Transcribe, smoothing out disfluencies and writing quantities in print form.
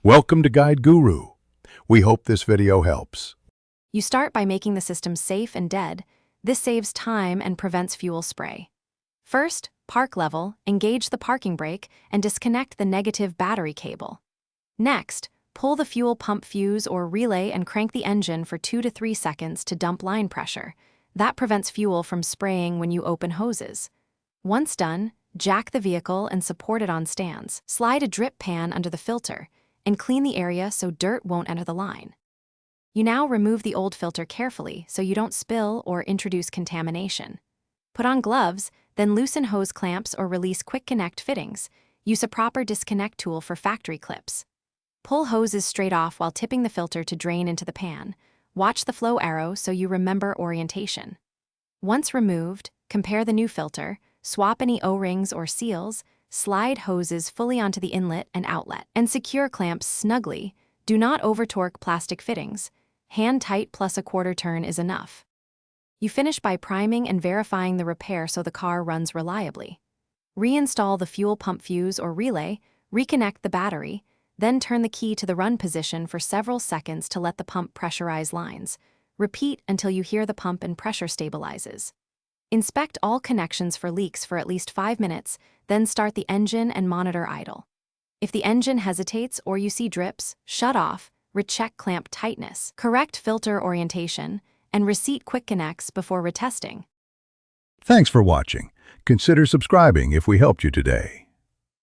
Welcome to Guide Guru. We hope this video helps. You start by making the system safe and dead. This saves time and prevents fuel spray. First, park level, engage the parking brake and disconnect the negative battery cable. Next, pull the fuel pump fuse or relay and crank the engine for 2 to 3 seconds to dump line pressure. That prevents fuel from spraying when you open hoses. Once done, jack the vehicle and support it on stands. Slide a drip pan under the filter and clean the area so dirt won't enter the line. You now remove the old filter carefully so you don't spill or introduce contamination. Put on gloves, then loosen hose clamps or release quick connect fittings. Use a proper disconnect tool for factory clips. Pull hoses straight off while tipping the filter to drain into the pan. Watch the flow arrow so you remember orientation. Once removed, compare the new filter, swap any O-rings or seals, slide hoses fully onto the inlet and outlet, and secure clamps snugly. Do not over-torque plastic fittings. Hand tight plus a quarter turn is enough. You finish by priming and verifying the repair so the car runs reliably. Reinstall the fuel pump fuse or relay, reconnect the battery, then turn the key to the run position for several seconds to let the pump pressurize lines. Repeat until you hear the pump and pressure stabilizes. Inspect all connections for leaks for at least 5 minutes, then start the engine and monitor idle. If the engine hesitates or you see drips, shut off, recheck clamp tightness, correct filter orientation, and reseat quick connects before retesting. Thanks for watching. Consider subscribing if we helped you today.